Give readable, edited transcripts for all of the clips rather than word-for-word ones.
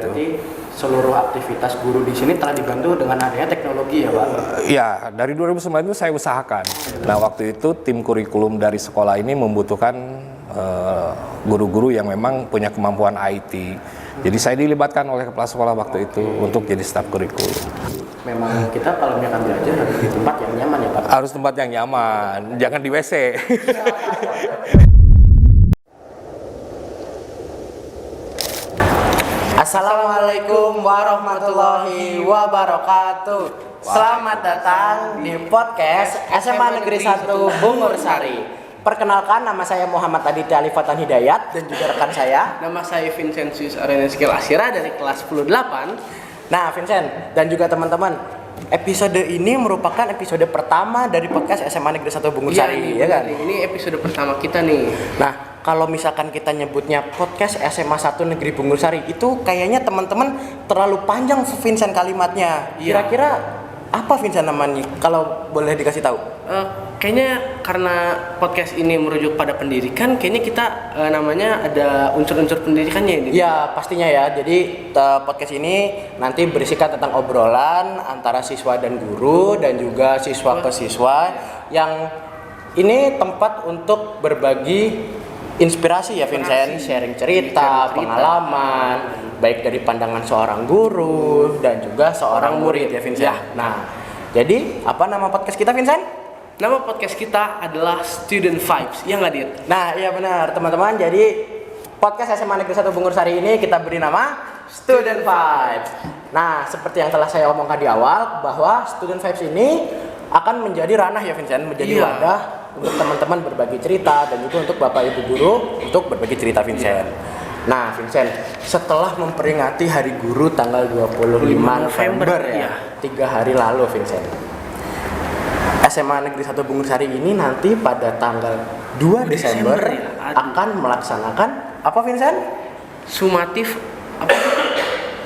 Berarti seluruh aktivitas guru di sini telah dibantu dengan adanya teknologi ya Pak? Ya, dari 2009 itu saya usahakan. Nah, waktu itu tim kurikulum dari sekolah ini membutuhkan guru-guru yang memang punya kemampuan IT. Jadi saya dilibatkan oleh kepala sekolah waktu itu untuk jadi staf kurikulum. Memang kita kalau misalkan belajar harus di tempat yang nyaman ya Pak? Harus tempat yang nyaman, jangan di WC. Assalamualaikum warahmatullahi wabarakatuh. Selamat datang di podcast SMA Negeri 1 Bungur Sari. Perkenalkan, nama saya Muhammad Aditya Alifatan Hidayat dan juga rekan saya. Nama saya Vincentius Areneskil Asira dari kelas 10-8. Nah, Vincent dan juga teman-teman, episode ini merupakan episode pertama dari podcast SMA Negeri 1 Bungur Sari, ya kan? Ini episode pertama kita nih. Nah, kalau misalkan kita nyebutnya podcast SMA 1 Negeri Bungur Sari, itu kayaknya teman-teman terlalu panjang Vincent kalimatnya. Iya. Kira-kira apa Vincent namanya? Kalau boleh dikasih tahu? Kayaknya karena podcast ini merujuk pada pendidikan, kayaknya kita namanya ada unsur-unsur pendidikannya ini. Ya, pastinya ya. Jadi podcast ini nanti berisikan tentang obrolan antara siswa dan guru dan juga siswa ke siswa, yang ini tempat untuk berbagi inspirasi ya Vincent, sharing cerita, pengalaman, baik dari pandangan seorang guru dan juga seorang murid ya Vincent. Ya. Nah, jadi apa nama podcast kita Vincent? Nama podcast kita adalah Student Vibes, ya nggak Dit? Nah, iya benar teman-teman. Jadi podcast SMA Negeri 1 Bungur Sari ini kita beri nama Student Vibes. Nah, seperti yang telah saya omongkan di awal, bahwa Student Vibes ini akan menjadi ranah ya Vincent, menjadi wadah untuk teman-teman berbagi cerita dan juga untuk Bapak Ibu guru untuk berbagi cerita Vincent. Nah, Vincent, setelah memperingati Hari Guru tanggal 25 November ya, 3 hari lalu Vincent, SMA Negeri 1 Bungur Sari ini nanti pada tanggal 2 Desember akan melaksanakan apa Vincent? Sumatif apa?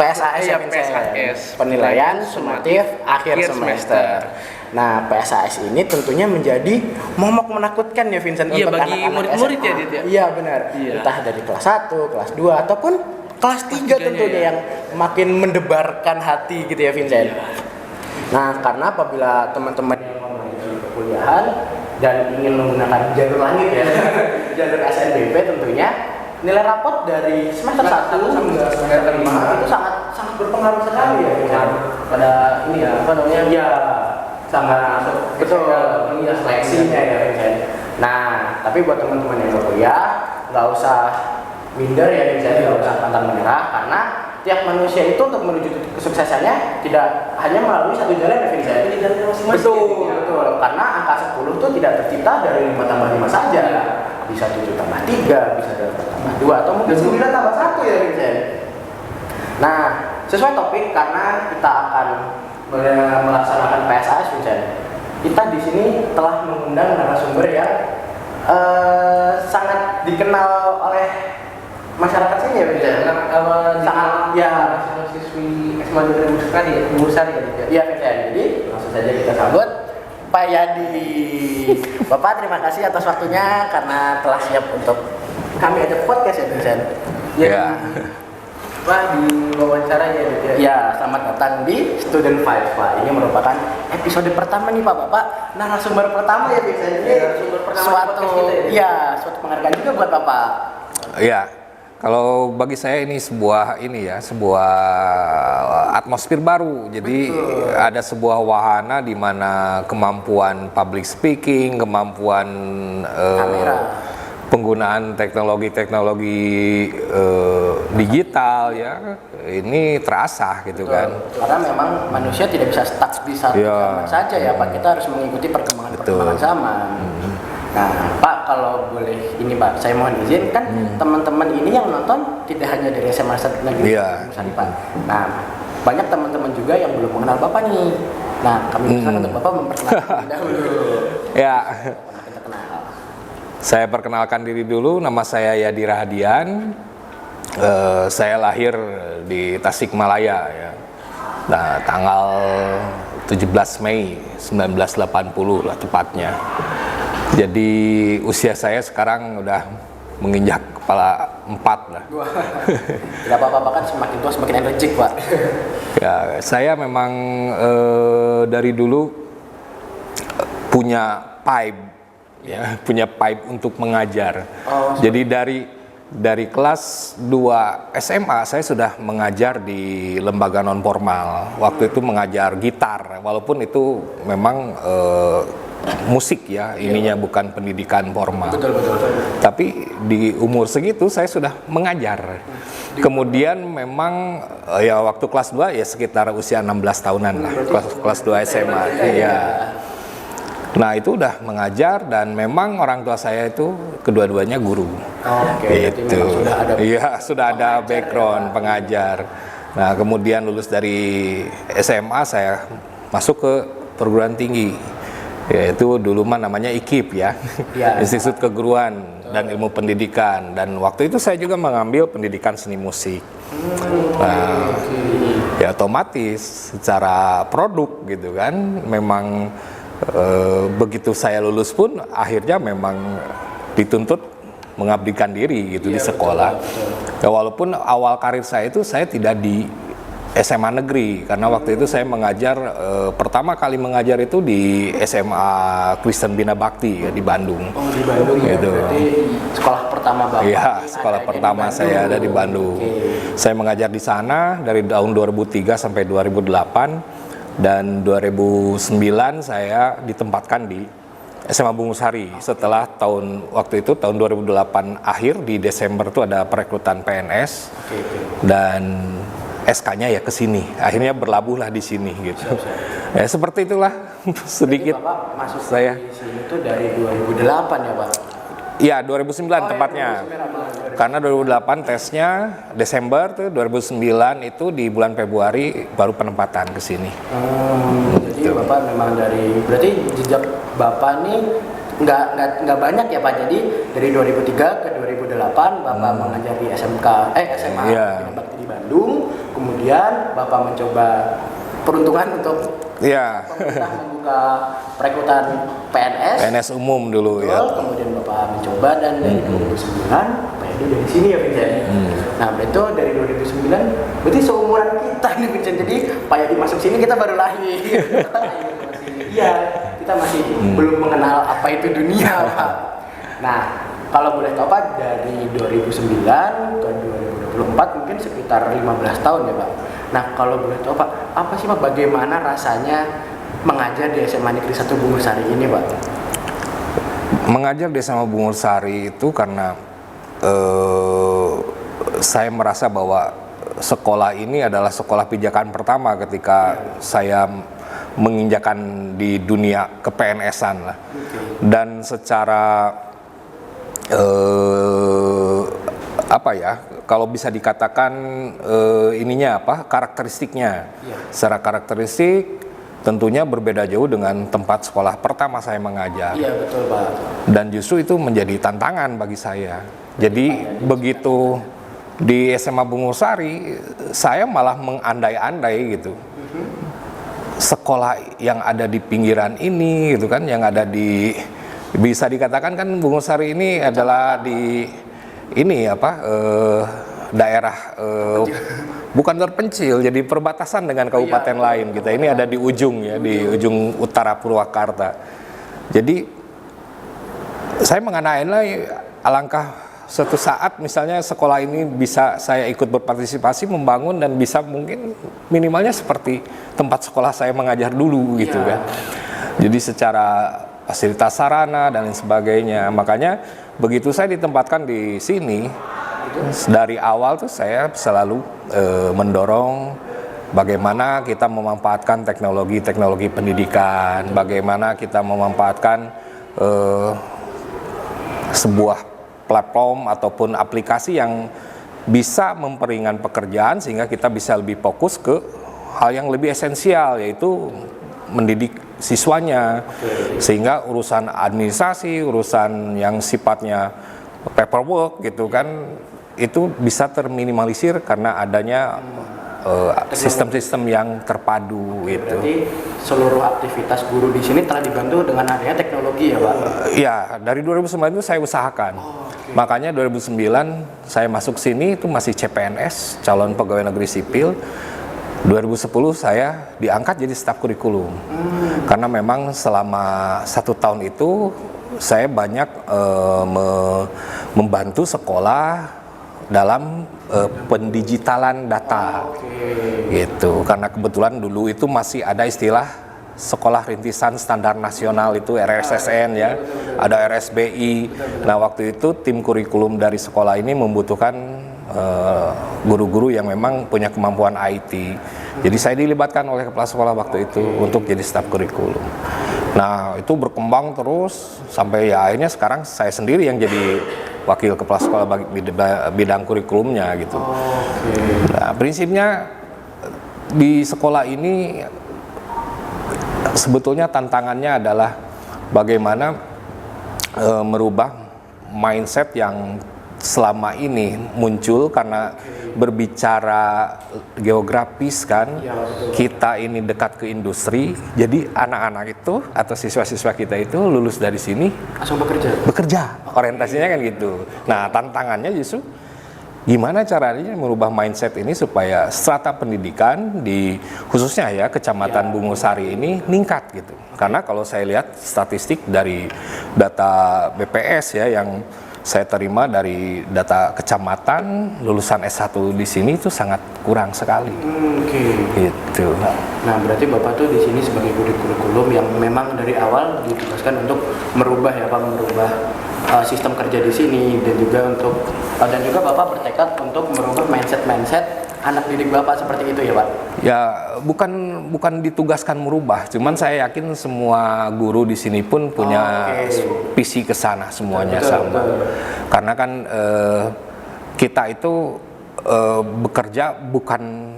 PSAS ya Vincent. PSAS. Penilaian sumatif akhir semester. Nah, PSAS ini tentunya menjadi momok menakutkan ya Vincent, Iya, untuk bagi anak-anak murid-murid SMA. ya, Dit, ya? Iya benar. Iya. Entah dari kelas 1, kelas 2 ataupun kelas 3 tentunya ya. yang makin mendebarkan hati gitu ya Vincent. Iya. Nah, karena apabila teman-teman yang mau melanjutkan perkuliahan dan ingin menggunakan jalur langit ya, jalur SNBP tentunya, nilai rapot dari semester 1 hingga semester 5 itu sangat berpengaruh sekali ya Vincent. Pada ini ya, apa namanya? Ya, sangat betul ini seleksinya ya Vincent. Nah, tapi buat teman-teman yang berkuliah nggak usah minder ya Vincent, nggak usah pantang menyerah, karena tiap manusia itu untuk menuju kesuksesannya tidak hanya melalui satu jalan ya Vincent. Ini jalan masing-masing. Betul. Karena angka 10 itu tidak tercipta dari 5 tambah 5 saja. Bisa 7 tambah 3, bisa 8 tambah 2, atau mungkin 9 tambah 1 ya Vincent. Nah, sesuai topik, karena kita akan melaksanakan PSAS Vincent, kita di sini telah mengundang narasumber yang sangat dikenal oleh masyarakat sini ya Vincent. Sangat ya, siswi SMA Negeri Bungur Sari ya. iya Vincent. Jadi langsung saja kita sambut Pak Yadi. Bapak, terima kasih atas waktunya karena telah siap untuk kami ajak podcast ya Vincent. Ya. Pak, di wawancara ya Dit, ya. Ya, selamat datang di Student Vibes Pak. Ini merupakan episode pertama nih Pak. Bapak narasumber pertama ya Vincent. Ini narasumber pertama di suatu podcast kita ya. ya, suatu penghargaan juga buat Bapak. Ya, kalau bagi saya ini sebuah atmosfer baru. Jadi ada sebuah wahana di mana kemampuan public speaking, kemampuan penggunaan teknologi digital ya, ini terasah gitu. Betul. Kan. Karena memang manusia tidak bisa stuck di satu zaman saja ya Pak. Kita harus mengikuti perkembangan zaman. Nah, Pak, kalau boleh ini Pak, saya mohon izin, kan teman-teman ini yang nonton tidak hanya dari SMA Negeri Bungur Sari Pak. Nah, banyak teman-teman juga yang belum mengenal Bapak nih. Nah, kami minta untuk Bapak memperkenalkan dahulu. Ya. Makin terkenal. Saya perkenalkan diri dulu, nama saya Yadi Rahadian. Saya lahir di Tasikmalaya ya. Nah, tanggal 17 Mei 1980 lah tepatnya. Jadi usia saya sekarang udah menginjak kepala 4 lah. Wah, tidak apa-apa kan, semakin tua semakin energik Pak. Ya, saya memang dari dulu punya pipe, ya, punya pipe untuk mengajar. Jadi dari kelas 2 SMA saya sudah mengajar di lembaga non formal. Waktu itu mengajar gitar, walaupun itu memang musik ya, ininya bukan pendidikan formal. Betul. Tapi di umur segitu saya sudah mengajar. Kemudian memang ya waktu kelas 2 ya sekitar usia 16 tahunan lah, kelas 2 SMA. Iya. Nah, itu udah mengajar dan memang orang tua saya itu kedua-duanya guru. Itu. Iya, sudah ada background pengajar. Nah, kemudian lulus dari SMA saya masuk ke perguruan tinggi. Yaitu dulu mah namanya IKIP ya, Institut Keguruan dan Ilmu Pendidikan, dan waktu itu saya juga mengambil pendidikan seni musik. Nah, ya otomatis secara produk gitu kan, memang begitu saya lulus pun akhirnya memang dituntut mengabdikan diri gitu di sekolah. Ya, walaupun awal karir saya itu saya tidak di SMA negeri, karena waktu itu saya mengajar pertama kali mengajar itu di SMA Kristen Bina Bakti ya, di Bandung. Oh, di Bandung ya. Gitu. Berarti sekolah pertama Bapak. Iya, sekolah pertama saya ada di Bandung. Saya mengajar di sana dari tahun 2003 sampai 2008, dan 2009 saya ditempatkan di SMA Bungur Sari. Setelah waktu itu tahun 2008 akhir, di Desember itu ada perekrutan PNS. Dan SK-nya ya ke sini. Akhirnya berlabuhlah di sini gitu. Ya seperti itulah sedikit. Jadi Bapak masuk saya di sini tuh dari 2008 ya Pak? Iya, 2009 tepatnya. Karena 2008 tesnya Desember tuh, 2009 itu di bulan Februari baru penempatan ke sini. Jadi Bapak memang berarti jejak Bapak nih nggak banyak ya Pak. Jadi dari 2003 ke 2008 Bapak mengajar di SMA Bina Bakti di Bandung. Kemudian Bapak mencoba peruntungan untuk pemerintah membuka perekrutan PNS umum dulu. betul, Ya. Kemudian Bapak mencoba, dan dari 2009 Pak Edo dari sini ya Vincent. Nah, itu dari 2009 berarti seumuran kita nih Vincent. Jadi Pak Yadi masuk sini kita baru lahir. Iya, kita masih belum mengenal apa itu dunia Pak. Nah, kalau boleh tahu Pak, dari 2009 ke 2024 mungkin sekitar 15 tahun ya Pak. Nah, kalau boleh tahu Pak, apa sih Pak, bagaimana rasanya mengajar di SMA Negeri 1 Bungur Sari ini Pak? Mengajar di SMA Bungur Sari itu karena saya merasa bahwa sekolah ini adalah sekolah pijakan pertama ketika saya menginjakan di dunia ke-PNS-an lah. Dan secara apa ya, kalau bisa dikatakan karakteristiknya. Secara karakteristik tentunya berbeda jauh dengan tempat sekolah pertama saya mengajar. Iya, betul Pak. Dan justru itu menjadi tantangan bagi saya. Jadi begitu di SMA Bungur Sari, saya malah mengandai-andai gitu. Sekolah yang ada di pinggiran ini gitu kan, yang ada bisa dikatakan kan Bungur Sari ini adalah di daerah bukan terpencil, jadi perbatasan dengan kabupaten lain. Kita ini ada di ujung ya, di ujung utara Purwakarta. Jadi saya mengandai-andai alangkah suatu saat misalnya sekolah ini bisa saya ikut berpartisipasi membangun, dan bisa mungkin minimalnya seperti tempat sekolah saya mengajar dulu gitu kan. Jadi secara fasilitas sarana dan lain sebagainya. Makanya begitu saya ditempatkan di sini, dari awal tuh saya selalu mendorong bagaimana kita memanfaatkan teknologi pendidikan, bagaimana kita memanfaatkan sebuah platform ataupun aplikasi yang bisa memperingan pekerjaan sehingga kita bisa lebih fokus ke hal yang lebih esensial, yaitu mendidik siswanya. Sehingga urusan administrasi, urusan yang sifatnya paperwork gitu kan, itu bisa terminimalisir karena adanya sistem-sistem yang terpadu gitu. Berarti seluruh aktivitas guru di sini telah dibantu dengan adanya teknologi ya Pak? Iya, dari 2009 itu saya usahakan. Makanya 2009 saya masuk sini itu masih CPNS, calon pegawai negeri sipil. 2010 saya diangkat jadi staf kurikulum. Karena memang selama 1 tahun itu saya banyak membantu sekolah dalam pendigitalan data. Gitu. Karena kebetulan dulu itu masih ada istilah sekolah rintisan standar nasional itu RSSN ya, ada RSBI. Nah, waktu itu tim kurikulum dari sekolah ini membutuhkan guru-guru yang memang punya kemampuan IT. Jadi saya dilibatkan oleh kepala sekolah waktu itu untuk jadi staf kurikulum. Nah, itu berkembang terus sampai ya akhirnya sekarang saya sendiri yang jadi wakil kepala sekolah bidang kurikulumnya gitu. Nah, prinsipnya di sekolah ini sebetulnya tantangannya adalah bagaimana merubah mindset yang selama ini muncul karena berbicara geografis kan, kita ini dekat ke industri, jadi anak-anak itu atau siswa-siswa kita itu lulus dari sini Langsung bekerja, orientasinya kan gitu. Nah, tantangannya justru gimana caranya merubah mindset ini supaya strata pendidikan di khususnya ya Kecamatan Bungusari ini meningkat gitu. Karena kalau saya lihat statistik dari data BPS ya yang saya terima dari data kecamatan lulusan S1 di sini itu sangat kurang sekali. Gitu. Nah, berarti Bapak tuh di sini sebagai guru kurikulum yang memang dari awal ditugaskan untuk merubah ya Pak, merubah sistem kerja di sini dan juga Bapak bertekad untuk merubah mindset anak didik Bapak seperti itu ya Pak? Ya, bukan ditugaskan merubah, cuman saya yakin semua guru di sini pun punya visi ke sana semuanya sama. Karena kan kita itu bekerja bukan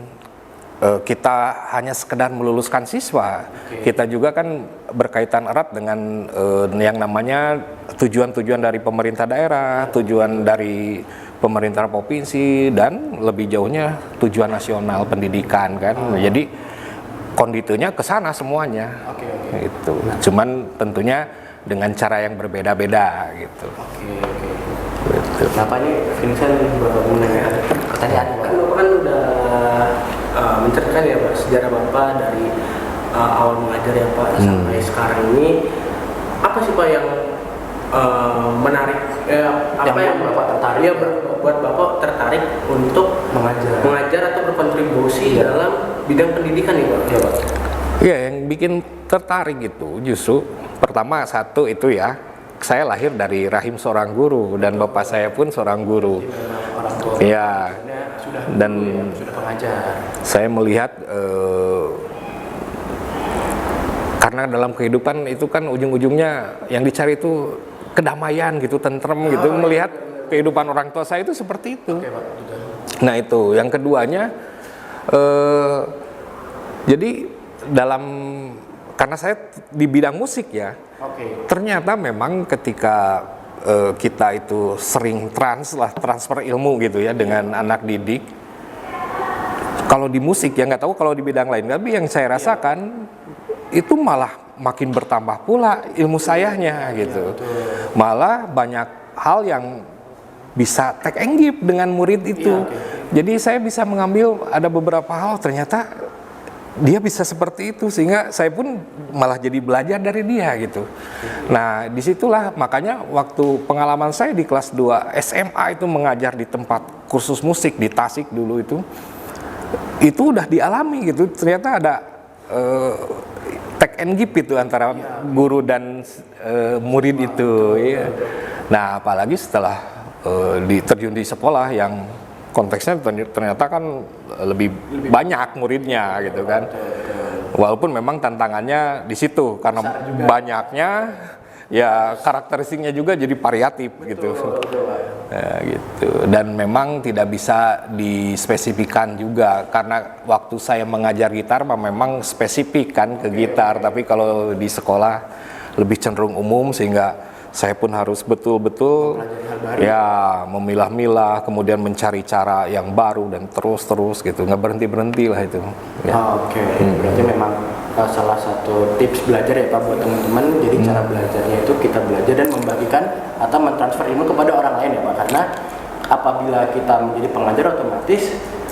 kita hanya sekedar meluluskan siswa, kita juga kan berkaitan erat dengan yang namanya tujuan-tujuan dari pemerintah daerah, tujuan dari pemerintah provinsi, dan lebih jauhnya tujuan nasional pendidikan kan. Jadi konditunya ke sana semuanya. Gitu. Cuman tentunya dengan cara yang berbeda-beda gitu. Gitu. Kenapa nih Vincent menanyakan pertanyaan Pak? Bapak kan udah menceritakan ya Pak sejarah Bapak dari awal mengajar ya Pak sampai sekarang ini, apa sih Pak yang menarik apa yang Bapak tertarik ya buat Bapak tertarik untuk mengajar atau berkontribusi dalam bidang pendidikan ya Pak? Ya Pak. Iya, yang bikin tertarik itu justru pertama satu itu ya, saya lahir dari rahim seorang guru dan bapak saya pun seorang guru. Iya. Dan sudah pengajar. Saya melihat karena dalam kehidupan itu kan ujung-ujungnya yang dicari itu kedamaian gitu, tentrem gitu. Melihat kehidupan orang tua saya itu seperti itu. Nah itu, yang keduanya jadi karena saya di bidang musik ya, ternyata memang ketika kita itu sering transfer ilmu gitu ya dengan anak didik. Kalau di musik ya nggak tahu kalau di bidang lain, tapi yang saya rasakan itu malah makin bertambah pula ilmu sayanya gitu. Malah banyak hal yang bisa take and give dengan murid itu. Jadi saya bisa mengambil ada beberapa hal ternyata dia bisa seperti itu sehingga saya pun malah jadi belajar dari dia gitu. Nah disitulah makanya waktu pengalaman saya di kelas 2 SMA itu mengajar di tempat kursus musik di Tasik dulu itu udah dialami gitu. Ternyata ada take and give itu antara guru dan murid itu. Iya. Nah apalagi setelah terjun di sekolah yang konteksnya ternyata kan lebih banyak muridnya gitu kan. Walaupun memang tantangannya di situ karena banyaknya ya karakteristiknya juga jadi variatif gitu. Ya, gitu. Dan memang tidak bisa dispesifikan juga karena waktu saya mengajar gitar memang spesifik kan ke gitar, tapi kalau di sekolah lebih cenderung umum sehingga saya pun harus betul-betul ya memilah-milah, kemudian mencari cara yang baru dan terus gitu, nggak berhenti lah itu. Ya. Berarti memang salah satu tips belajar ya Pak buat teman-teman. Jadi cara belajarnya itu kita belajar dan membagikan atau mentransfer ilmu kepada orang lain ya Pak. Karena apabila kita menjadi pengajar otomatis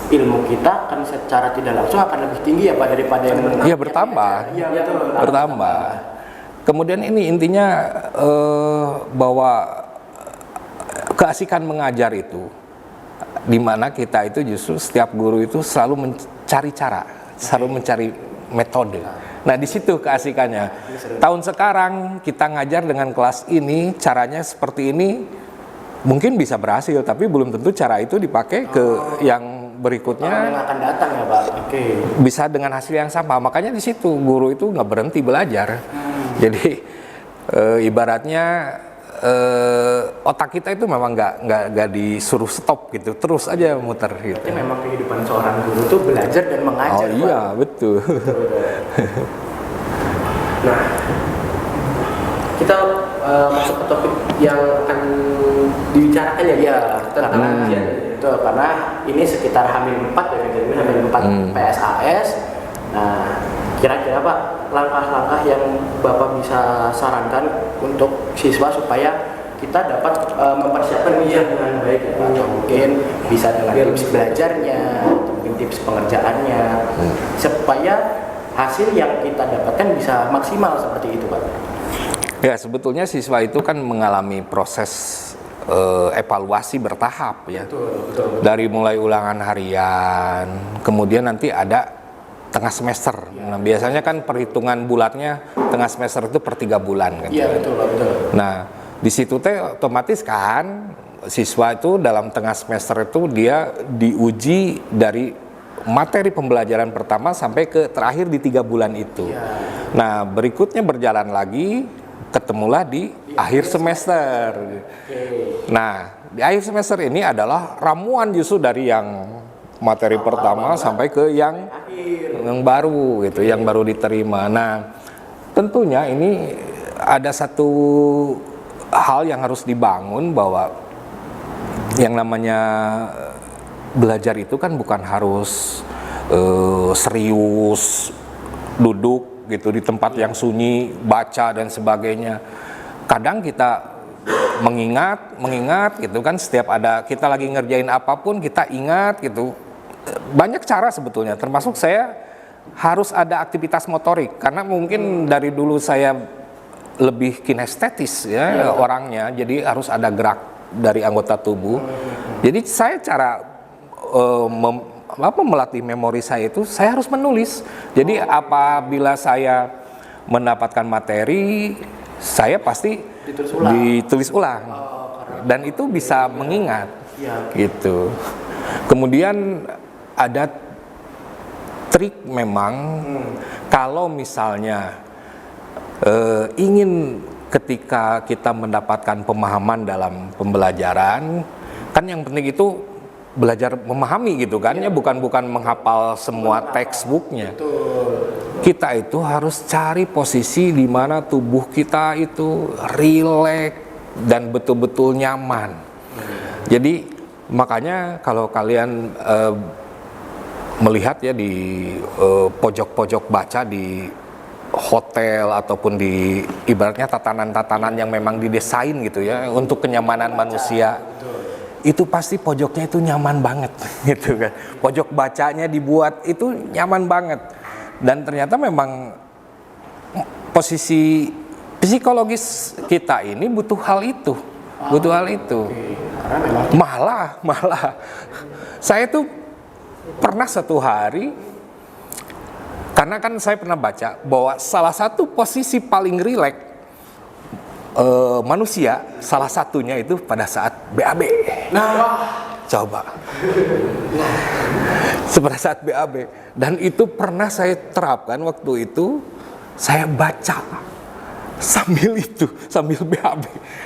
ilmu kita akan secara tidak langsung akan lebih tinggi ya Pak daripada yang Iya, bertambah. Iya betul. Bertambah. Kemudian ini intinya bahwa keasikan mengajar itu, di mana kita itu justru setiap guru itu selalu mencari cara, selalu mencari metode. Nah di situ keasikannya. Tahun sekarang kita ngajar dengan kelas ini, caranya seperti ini, mungkin bisa berhasil, tapi belum tentu cara itu dipakai ke yang berikutnya. Yang akan datang ya Pak. Oke. Bisa dengan hasil yang sama. Makanya di situ guru itu nggak berhenti belajar. Jadi ibaratnya otak kita itu memang nggak disuruh stop gitu, terus aja muter gitu. Berarti memang kehidupan seorang guru tuh belajar dan mengajar. Oh iya, Pak. betul. Nah, kita masuk ke topik yang akan dibicarakan ya, Iya, tentang ujian. Betul, karena ini sekitar H-4 ya, H-4 PSAS. Nah, kira-kira Pak, langkah-langkah yang Bapak bisa sarankan untuk siswa supaya kita dapat mempersiapkan ujian dengan baik ya Pak? Atau mungkin bisa dengan tips belajarnya, atau mungkin tips pengerjaannya, supaya hasil yang kita dapatkan bisa maksimal seperti itu Pak. Ya sebetulnya siswa itu kan mengalami proses evaluasi bertahap ya. Betul. Dari mulai ulangan harian, kemudian nanti ada tengah semester. Nah biasanya kan perhitungan bulatnya tengah semester itu per 3 bulan kan. Iya betul Pak, betul. Nah di situ teh otomatis kan siswa itu dalam tengah semester itu dia diuji dari materi pembelajaran pertama sampai ke terakhir di 3 bulan itu. Nah berikutnya berjalan lagi, ketemulah di akhir semester. Nah di akhir semester ini adalah ramuan justru dari yang materi pertama sampai ke yang baru gitu, yang baru diterima. Nah tentunya ini ada satu hal yang harus dibangun, bahwa yang namanya belajar itu kan bukan harus serius duduk gitu di tempat yang sunyi baca dan sebagainya. Kadang kita mengingat gitu kan, setiap ada kita lagi ngerjain apapun kita ingat gitu. Banyak cara sebetulnya, termasuk saya harus ada aktivitas motorik karena mungkin dari dulu saya lebih kinestetis ya orangnya, jadi harus ada gerak dari anggota tubuh. Jadi saya cara melatih memori saya itu saya harus menulis. Jadi apabila saya mendapatkan materi, saya pasti ditulis ulang. Dan itu bisa mengingat. Gitu. Kemudian ada trik memang kalau misalnya ingin ketika kita mendapatkan pemahaman dalam pembelajaran, kan yang penting itu belajar memahami gitu kan ya, bukan menghafal semua textbooknya. Kita itu harus cari posisi di mana tubuh kita itu rileks dan betul-betul nyaman. Jadi makanya kalau kalian melihat ya di pojok-pojok baca di hotel ataupun di ibaratnya tatanan-tatanan yang memang didesain gitu ya untuk kenyamanan manusia, itu pasti pojoknya itu nyaman banget gitu kan. Pojok bacanya dibuat itu nyaman banget, dan ternyata memang posisi psikologis kita ini butuh hal itu, Malah saya tuh pernah satu hari, karena kan saya pernah baca bahwa salah satu posisi paling rileks manusia, salah satunya itu pada saat BAB. Coba. Pada saat BAB. Dan itu pernah saya terapkan waktu itu, saya baca sambil BAB.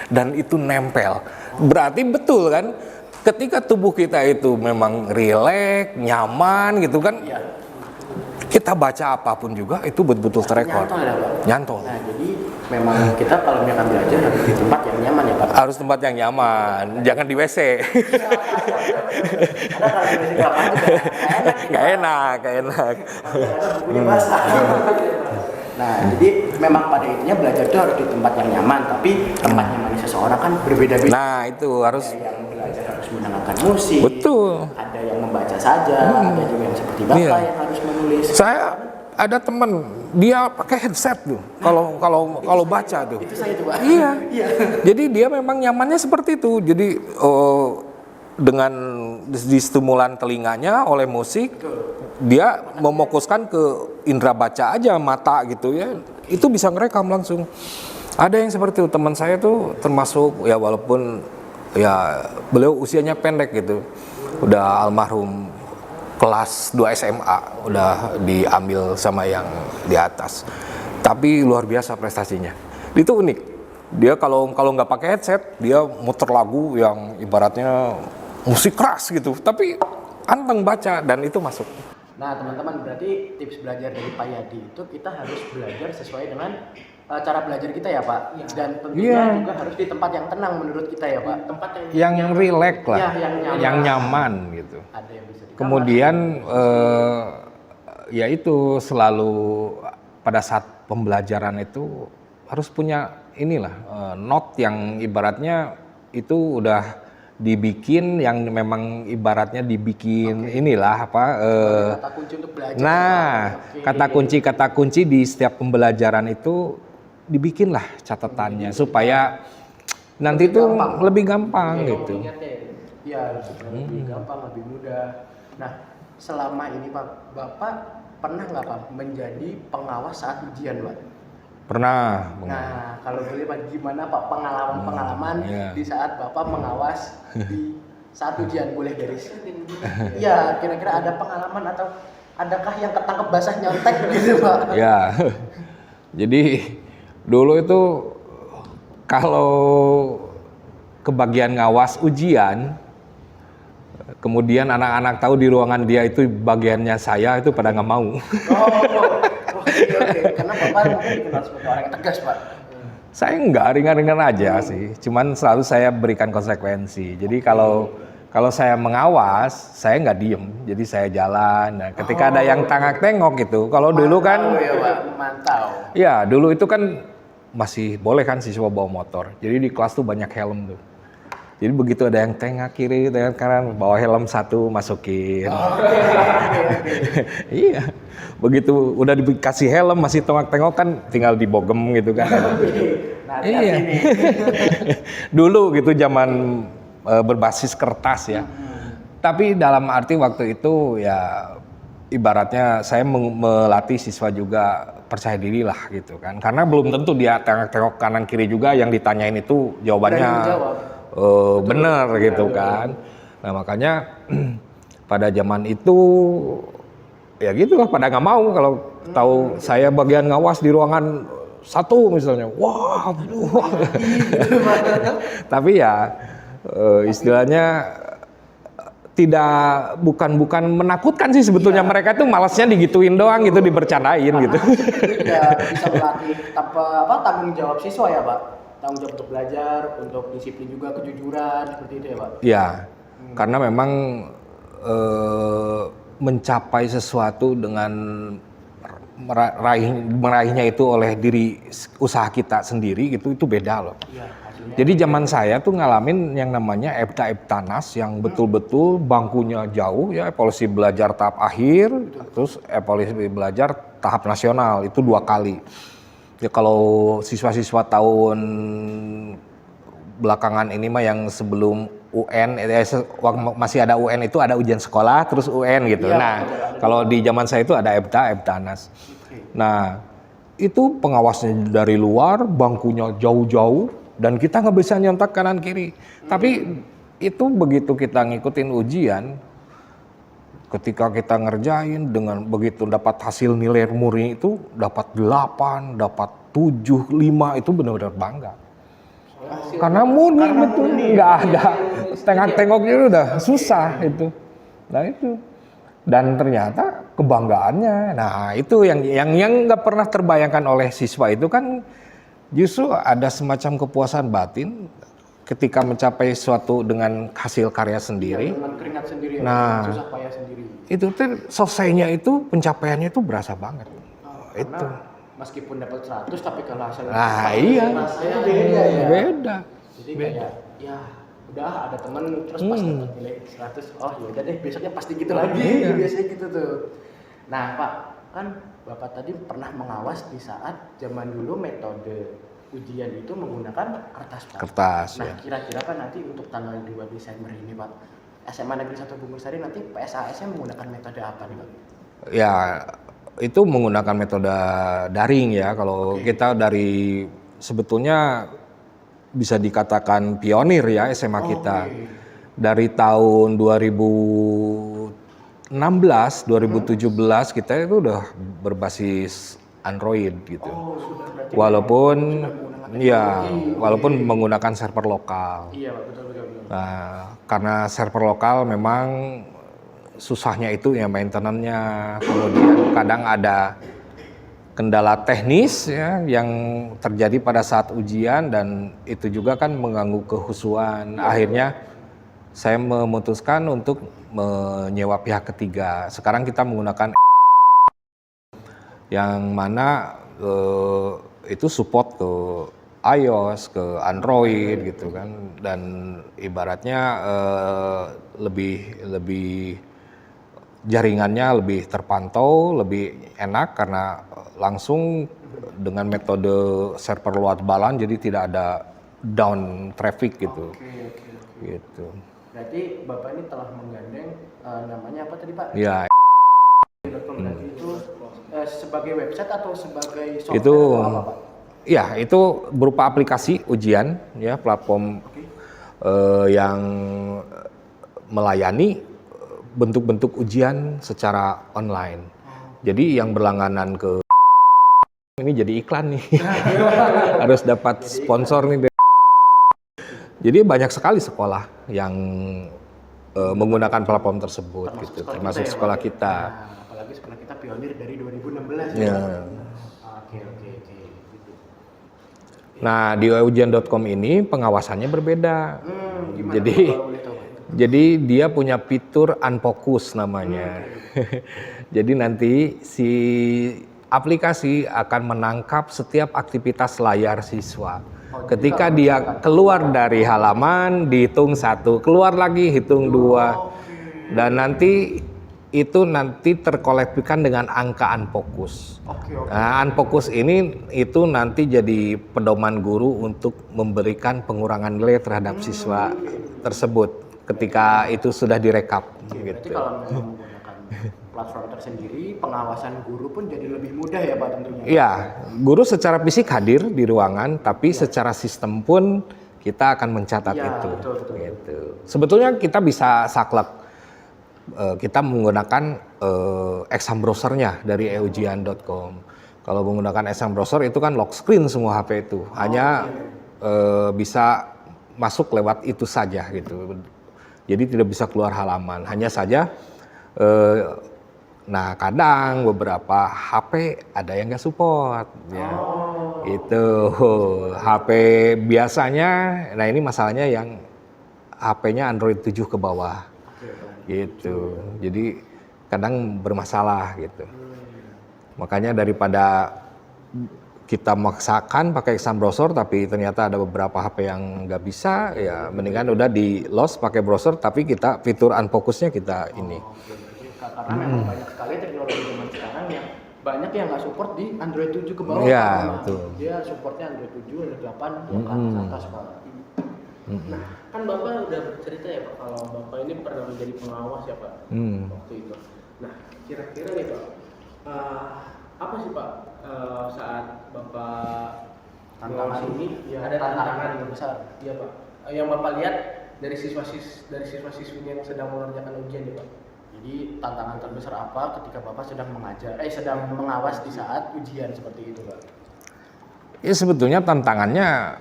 Dan itu nempel. Berarti betul kan, ketika tubuh kita itu memang rileks, nyaman gitu kan, kita baca apapun juga itu betul-betul terekor. Nyantol ya Pak? Nyantol. Nah jadi memang kita kalau misalkan belajar harus di tempat yang nyaman ya Pak. Harus tempat yang nyaman, jangan di WC. Ada kalau di sini nggak juga Gak enak, gak enak. bukunya basah. Nah, jadi memang pada intinya belajar itu harus di tempat yang nyaman, tapi tempat nyaman seseorang kan berbeda-beda. Nah itu harus, Ada yang belajar harus mendengarkan musik, betul. ada yang membaca saja, ada juga yang seperti Bapak Iya. yang harus menulis. Saya ada temen, dia pakai headset tuh, kalau baca tuh. Itu saya tuh Pak. Iya. Jadi dia memang nyamannya seperti itu. Jadi dengan di stimulan telinganya oleh musik, dia memokuskan ke indera baca aja, mata gitu ya. Itu bisa ngerekam langsung. Ada yang seperti itu, teman saya tuh termasuk ya walaupun ya beliau usianya pendek gitu. Udah almarhum kelas 2 SMA, udah diambil sama yang di atas. Tapi luar biasa prestasinya. Itu unik. Dia kalau nggak pakai headset, dia muter lagu yang ibaratnya musik keras gitu, tapi anteng baca dan itu masuk. Nah teman-teman, berarti tips belajar dari Pak Yadi itu kita harus belajar sesuai dengan cara belajar kita ya Pak. Dan tentunya juga harus di tempat yang tenang menurut kita ya Pak. Tempat Yang rileks lah, Ya, yang nyaman gitu. ada yang bisa dikamar. Kemudian ya itu selalu pada saat pembelajaran itu harus punya inilah note yang ibaratnya itu udah dibikin, yang memang ibaratnya dibikin inilah apa kata kunci untuk belajar. nah Oke. kata kunci di setiap pembelajaran itu dibikinlah catatannya supaya nanti itu lebih gampang gitu. Iya, lebih gampang, lebih mudah. Nah, selama ini Pak, Bapak pernah nggak Pak menjadi pengawas saat ujian Pak? Pernah. Nah, kalau boleh Pak, gimana Pak pengalaman-pengalaman Iya. di saat Bapak mengawas di saat ujian? Boleh dari sini. Iya, kira-kira ada pengalaman atau adakah yang ketangkep basah nyontek gitu Pak? Ya, jadi dulu itu kalau kebagian ngawas ujian, kemudian anak-anak tahu di ruangan dia itu bagiannya saya, itu pada nggak mau. Oke. Karena Bapak mungkin dikenal sebagai orang yang tegas Pak. Saya nggak, ringan-ringan aja sih, cuman selalu saya berikan konsekuensi. Jadi kalau saya mengawas, saya nggak diem, jadi saya jalan. Nah, ketika ada yang tengok gitu, kalau dulu kan, Mantau ya Pak, mantau. ya dulu itu kan masih boleh kan siswa bawa motor. Jadi di kelas tuh banyak helm tuh. Jadi begitu ada yang tengah kiri, tengah kanan, bawa helm satu masukin. Iya. Begitu udah dikasih helm masih tengok-tengok kan tinggal dibogem gitu kan. Nah, Iya. Dulu gitu zaman berbasis kertas ya. Tapi dalam arti waktu itu ya ibaratnya saya melatih siswa juga percaya diri lah gitu kan. Karena belum tentu dia tengok kanan kiri juga yang ditanyain itu jawabannya bener gitu kan. Nah makanya pada zaman itu ya gitu lah, pada nggak mau kalau tahu saya bagian ngawas di ruangan satu misalnya, wah. Tapi ya istilahnya bukan menakutkan sih sebetulnya, mereka tuh malasnya digituin doang gitu, dibercandain gitu. Ya bisa melatih tanggung jawab siswa ya Pak, tanggung jawab untuk belajar, untuk disiplin juga, kejujuran seperti itu ya Pak. Ya, karena memang mencapai sesuatu dengan meraihnya itu oleh diri usaha kita sendiri gitu, itu beda loh. Iya, hasilnya. Jadi zaman saya tuh ngalamin yang namanya Eptanas yang betul-betul bangkunya jauh ya, evaluasi belajar tahap akhir, terus evaluasi belajar tahap nasional, itu 2 kali. Ya kalau siswa-siswa tahun belakangan ini mah yang sebelum UN, masih ada UN itu ada ujian sekolah terus UN gitu. Iya, Nah, kalau di zaman saya itu ada Eptanas. Nah, itu pengawasnya dari luar, bangkunya jauh-jauh, dan kita nggak bisa nyontak kanan kiri. Tapi itu begitu kita ngikutin ujian, ketika kita ngerjain dengan begitu dapat hasil nilai murni itu dapat 8, dapat 7, 5, itu benar-benar bangga. Karena murni betul, nggak ada tengok-tengoknya udah susah itu. Nah itu, dan ternyata kebanggaannya, nah itu yang nggak pernah terbayangkan oleh siswa itu kan, Justru ada semacam kepuasan batin ketika mencapai suatu dengan hasil karya sendiri. Dengan keringat sendiri, Nah, susah payah sendiri. itu tuh selesainya itu pencapaiannya itu berasa banget. Itu. Karena meskipun dapat 100 tapi kalau hasilnya Iya. rasanya beda ya. Beda. Jadi kayak ya udah ada temen terus pas dapat nilai 100, oh ya udah deh besoknya pasti gitu lagi. Iya. Biasanya gitu tuh. Nah, Pak, kan Bapak tadi pernah mengawas di saat zaman dulu metode ujian itu menggunakan kertas, Pak. Kertas, Nah, ya. kira-kira Pak nanti untuk tanggal 2 Desember ini, Pak, SMA Negeri 1 Bungur Sari nanti PSAS-nya menggunakan metode apa nih, Pak? Ya, itu menggunakan metode daring ya. Kalau kita dari sebetulnya bisa dikatakan pionir ya SMA kita. Dari tahun 2016, 2017 kita itu udah berbasis Android gitu. Sudah berarti Walaupun menggunakan ya, walaupun menggunakan server lokal. iya, Pak, betul. Nah, karena server lokal memang susahnya itu ya maintenance-nya, kemudian kadang ada kendala teknis ya yang terjadi pada saat ujian dan itu juga kan mengganggu kehusuan. Akhirnya saya memutuskan untuk menyewa pihak ketiga. Sekarang kita menggunakan yang mana itu support ke iOS, ke Android gitu kan, dan ibaratnya lebih jaringannya lebih terpantau, lebih enak karena langsung dengan metode server luar balan, jadi tidak ada down traffic gitu. Oke. Gitu. Berarti Bapak ini telah menggandeng namanya apa tadi, Pak? Ya, Berarti itu sebagai website atau sebagai software itu atau apa, Pak? ya itu berupa aplikasi ujian ya, platform yang melayani bentuk-bentuk ujian secara online. Jadi yang berlangganan ke ini jadi iklan nih. Harus dapat sponsor nih. Jadi banyak sekali sekolah yang menggunakan platform tersebut gitu, termasuk sekolah kita. Nah, apalagi sekolah kita pionir dari 2016 Ya. Oke. Gitu. Nah, di ujian.com ini pengawasannya berbeda. Gimana, Jadi Pak, kalau boleh tahu, Pak? Jadi dia punya fitur unfocus namanya. Jadi nanti si aplikasi akan menangkap setiap aktivitas layar siswa. Ketika dia keluar dari halaman, dihitung 1, keluar lagi hitung 2. Dan nanti itu terkoleksikan dengan angka unfocus. Nah, unfocus ini itu nanti jadi pedoman guru untuk memberikan pengurangan nilai terhadap siswa tersebut ketika itu sudah direkap. Berarti Gitu. kalau memang menggunakan platform tersendiri, pengawasan guru pun jadi lebih mudah ya, Pak, tentunya. Iya, guru secara fisik hadir di ruangan, tapi secara sistem pun kita akan mencatat Iya, itu. betul. Gitu. Sebetulnya kita bisa saklek. Kita menggunakan exam browsernya dari eujian.com. Kalau menggunakan exam browser itu kan lock screen semua HP itu, hanya bisa masuk lewat itu saja gitu. Jadi tidak bisa keluar halaman, hanya saja. Nah, kadang beberapa HP ada yang nggak support, ya. Itu HP biasanya. Nah, ini masalahnya yang HP-nya Android 7 ke bawah, gitu. Jadi kadang bermasalah gitu. Makanya daripada kita maksakan pakai exam browser tapi ternyata ada beberapa HP yang nggak bisa, ya mendingan udah di lost pakai browser tapi kita fitur unfocusnya kita ini. Karena memang banyak sekali teknologi zaman sekarang yang banyak yang nggak support di Android 7 ke bawah. Iya, Pak. betul. Dia supportnya Android 7, Android 8, yang ke atas, Pak. Nah, kan Bapak udah bercerita ya Pak, kalau Bapak ini pernah menjadi pengawas ya Pak, waktu itu. Nah, kira-kira nih Pak, apa sih Pak saat Bapak Tantangan pengawas ini ya, ada tantangan yang besar. Iya Pak, yang Bapak lihat dari siswa-siswi yang sedang mengerjakan ujian ya Pak? Jadi tantangan terbesar apa ketika Bapak sedang sedang mengawas di saat ujian seperti itu, Pak? Ya sebetulnya tantangannya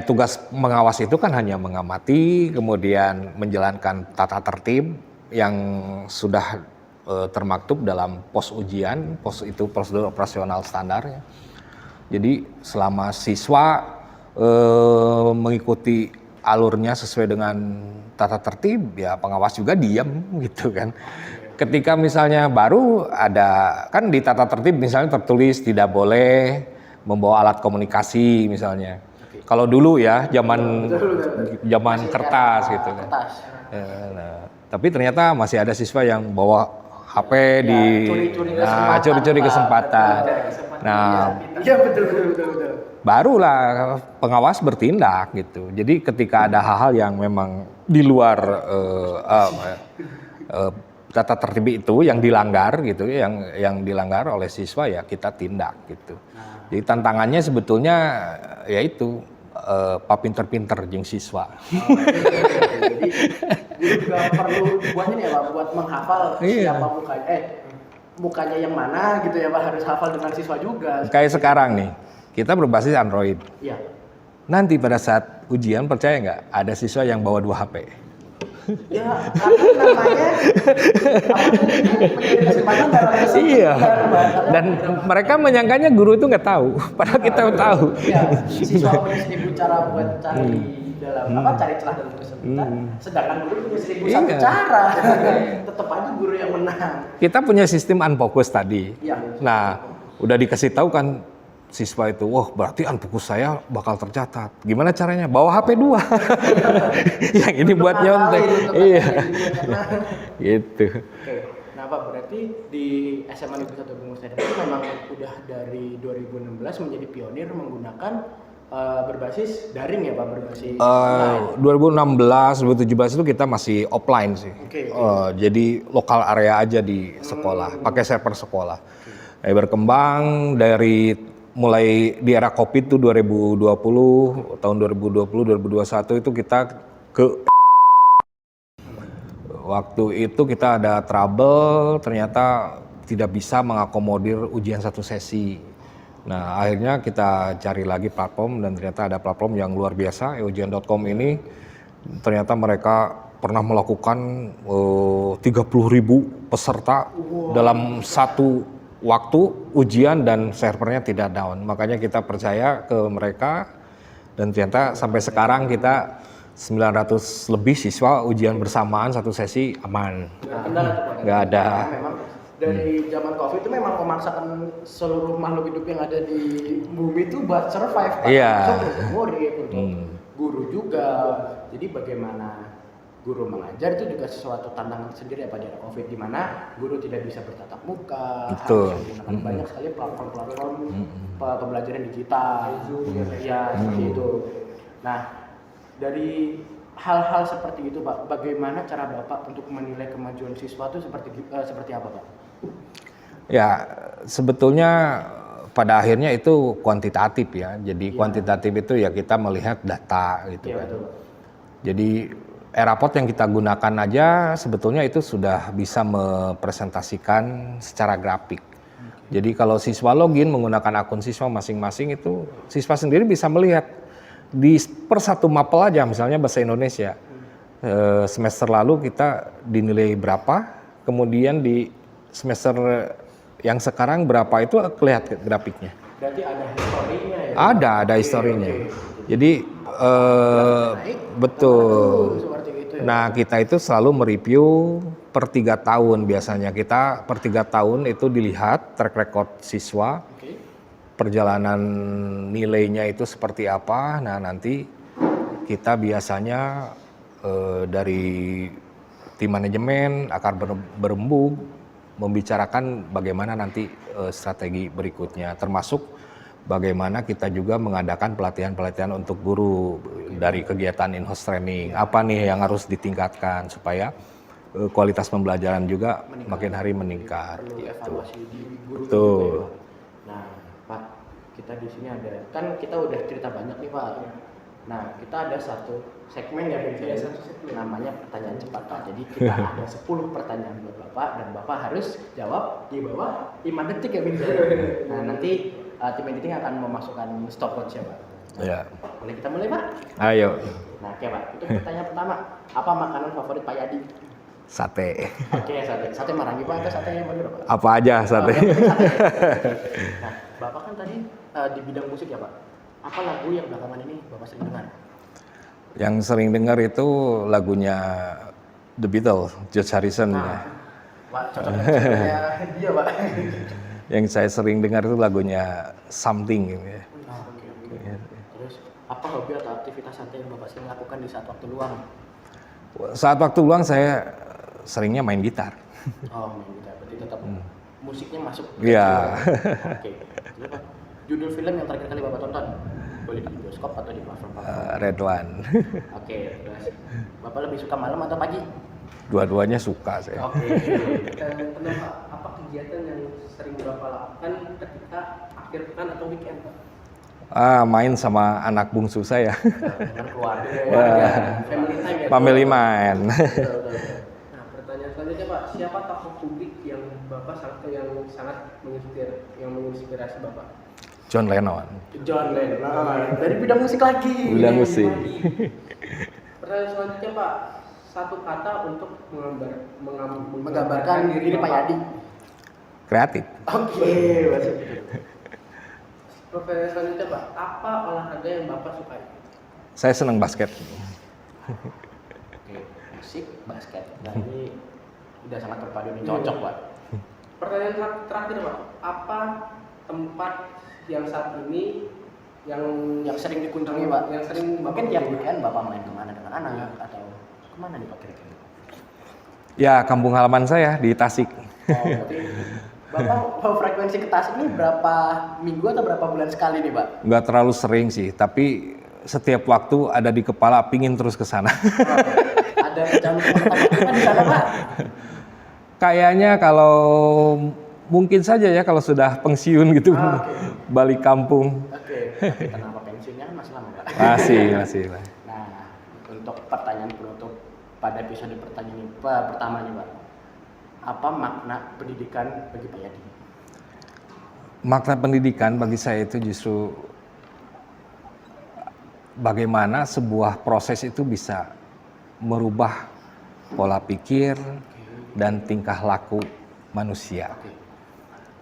tugas mengawas itu kan hanya mengamati, kemudian menjalankan tata tertib yang sudah termaktub dalam pos ujian, pos itu prosedur operasional standar ya. Jadi selama siswa mengikuti alurnya sesuai dengan tata tertib, ya pengawas juga diam gitu kan. Ketika misalnya baru ada, kan di tata tertib misalnya tertulis tidak boleh membawa alat komunikasi misalnya. Kalau dulu ya zaman kertas gitu kan. Kertas. Nah, tapi ternyata masih ada siswa yang bawa HP di curi-curi kesempatan. Nah, Iya betul. barulah pengawas bertindak gitu. Jadi ketika ada hal-hal yang memang di luar tata tertib itu yang dilanggar gitu, yang dilanggar oleh siswa ya kita tindak gitu. Jadi tantangannya sebetulnya yaitu Pak pinter-pinter jeung siswa. Jadi juga perlu buat ini ya Pak, buat menghafal siapa mukanya yang mana gitu ya Pak, harus hafal dengan siswa juga. Kayak sekarang nih, kita berbasis Android. Iya. Nanti pada saat ujian percaya nggak ada siswa yang bawa 2 HP? Ya, karena namanya menjadi kesempatan dalam kesempatan. Iya. Dan mereka menyangkanya guru itu nggak tahu, padahal kita tahu. Iya, siswa punya 1000 cara buat cari cari celah dalam kesempitan. Sedangkan guru punya 1001 cara. Tetap aja guru yang menang. Kita punya sistem unfocus tadi. Iya. Nah, udah dikasih tahu kan siswa itu, wah berarti unfocus saya bakal tercatat. Gimana caranya? Bawa HP 2. Yang ini buat nyontek. Iya. Gitu. Oke. Nah Pak, berarti di SMA Negeri 1 Bungur Sari itu memang udah dari 2016 menjadi pionir menggunakan berbasis daring ya Pak, berbasis online. 2016, 2017 itu kita masih offline sih. Oke. Jadi lokal area aja di sekolah, pakai server sekolah. Berkembang dari mulai di era Covid itu 2020, tahun 2020, 2021 itu kita ke waktu itu kita ada trouble, ternyata tidak bisa mengakomodir ujian 1 sesi. Nah, akhirnya kita cari lagi platform dan ternyata ada platform yang luar biasa, eujian.com ini. Ternyata mereka pernah melakukan 30.000 peserta dalam satu waktu ujian dan servernya tidak down. Makanya kita percaya ke mereka dan ternyata sampai sekarang kita 900 lebih siswa ujian bersamaan 1 sesi aman. Nggak ada. Memang dari zaman COVID itu memang memaksakan seluruh makhluk hidup yang ada di bumi itu buat survive. Iya. Untuk murid, untuk guru juga. Jadi bagaimana guru mengajar itu juga sesuatu tantangan sendiri ya pada era COVID, di mana guru tidak bisa bertatap muka, Betul. harus menggunakan banyak sekali platform-platform pembelajaran digital, ya seperti itu. Nah, dari hal-hal seperti itu Pak, bagaimana cara Bapak untuk menilai kemajuan siswa itu seperti apa Pak? Ya, sebetulnya pada akhirnya itu kuantitatif ya. Jadi kuantitatif itu ya kita melihat data gitu kan. Betul. Jadi rapot yang kita gunakan aja sebetulnya itu sudah bisa mempresentasikan secara grafik. Jadi kalau siswa login menggunakan akun siswa masing-masing itu siswa sendiri bisa melihat di per satu mapel aja, misalnya bahasa Indonesia. Semester lalu kita dinilai berapa, kemudian di semester yang sekarang berapa itu kelihatan grafiknya. Berarti ada historinya ya? Ada historinya. Jadi betul. Nah, kita itu selalu mereview per 3 tahun biasanya. Kita per 3 tahun itu dilihat track record siswa, perjalanan nilainya itu seperti apa. Nah, nanti kita biasanya dari tim manajemen akan berembuk membicarakan bagaimana nanti strategi berikutnya, termasuk bagaimana kita juga mengadakan pelatihan-pelatihan untuk guru dari kegiatan in-house training. Apa nih yang harus ditingkatkan supaya kualitas pembelajaran juga makin hari meningkat. Perlu gitu. evaluasi di guru. Betul. Gitu ya. Nah, Pak, kita di sini ada, kan kita udah cerita banyak nih Pak. Nah, kita ada satu segmen ya, namanya pertanyaan cepat Pak. Jadi kita ada 10 pertanyaan buat Bapak dan Bapak harus jawab di bawah 5 detik ya Bin. Nah, nanti tim editing akan memasukkan stopwatch ya Pak. Ya. Boleh kita mulai Pak? Ayo. Nah, oke Pak. Untuk pertanyaan pertama, apa makanan favorit Pak Yadi? Sate. Oke, sate. Sate Marangi Pak atau sate yang mana Pak? Apa aja sate. Nah, Bapak kan tadi di bidang musik ya Pak. Apa lagu yang belakangan ini Bapak sering dengar? Yang sering dengar itu lagunya The Beatles, George Harrison ya. Pak, cocok dengan dia Pak. Yang saya sering dengar itu lagunya Something gitu ya. Oke. Terus apa hobi atau aktivitas santai yang Bapak sering lakukan di saat waktu luang? Saat waktu luang saya seringnya main gitar. Oh, main gitar. Berarti tetap musiknya masuk. Iya. Oke. Terus Pak, judul film yang terakhir kali Bapak tonton? Boleh di bioskop atau di platform? Red One. Oke, terus Bapak lebih suka malam atau pagi? Dua-duanya suka saya. Oke. Kenapa? Apa kegiatan yang sering Bapak lakukan ketika akhir pekan atau weekend, Pak? Main sama anak bungsu saya. Dengan keluarga, family time ya. Family man. Nah, pertanyaan selanjutnya Pak, siapa tokoh publik yang Bapak sangat menginspirasi Bapak? John Lennon. John Lennon. Dari bidang musik lagi. Bidang musik. Pertanyaan selanjutnya Pak, satu kata untuk Menggambarkan diri Pak Yadi. Kreatif. Oke, masuk. Pertanyaan selanjutnya Pak, apa olahraga yang Bapak sukai? Saya senang basket. Oke, musik, basket. Nah, ini udah sangat terpadu nih, cocok Pak. Pertanyaan terakhir Pak, apa tempat yang saat ini yang sering dikunjungi Pak? Yang sering Mungkin tiap weekend Bapak main kemana dengan anak atau kemana nih Pak kira-kira? Ya, kampung halaman saya di Tasik. Oh, berarti Bapak frekuensi ke Tasik ini berapa minggu atau berapa bulan sekali nih Pak? Nggak terlalu sering sih, tapi setiap waktu ada di kepala pingin terus ke sana. Ada rencana apa di sana Pak? Kayaknya kalau mungkin saja ya kalau sudah pensiun gitu, balik kampung. Oke, tapi kenapa pensiunnya kan masih lama Pak? Masih. Nah, untuk pertanyaan penutup pada episode pertama nih Pak, apa makna pendidikan bagi Pak Yadi? Makna pendidikan bagi saya itu justru bagaimana sebuah proses itu bisa merubah pola pikir dan tingkah laku manusia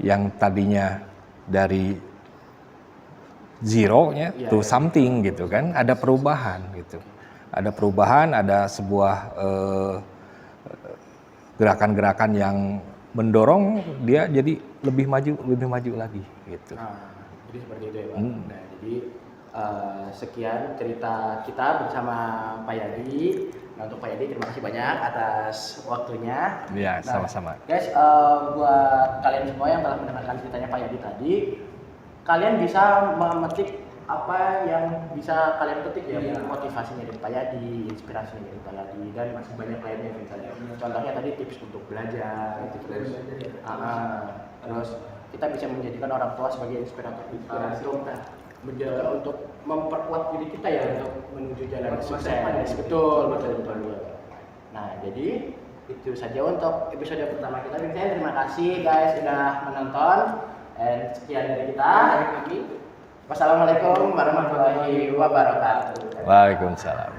yang tadinya dari zero ya to something gitu kan, ada perubahan gitu. Ada perubahan, ada sebuah gerakan-gerakan yang mendorong dia jadi lebih maju lagi gitu. Nah, jadi seperti itu ya Pak. Nah, jadi sekian cerita kita bersama Pak Yadi. Nah, untuk Pak Yadi terima kasih banyak atas waktunya. Ya, Nah, sama-sama. Guys, buat kalian semua yang telah mendengarkan ceritanya Pak Yadi tadi, kalian bisa memetik apa yang bisa kalian petik ya, motivasinya dari Pak Yadi, inspirasinya dari Pak Yadi, dan masih banyak lainnya misalnya. Contohnya tadi tips untuk belajar, terus kita bisa menjadikan orang tua sebagai inspirator kita untuk memperkuat diri kita ya untuk menuju jalan sukses. Betul. Nah, jadi itu saja untuk episode pertama kita. Terima kasih guys sudah menonton. Dan sekian dari kita. Dari kami. Wassalamualaikum warahmatullahi wabarakatuh. Waalaikumsalam.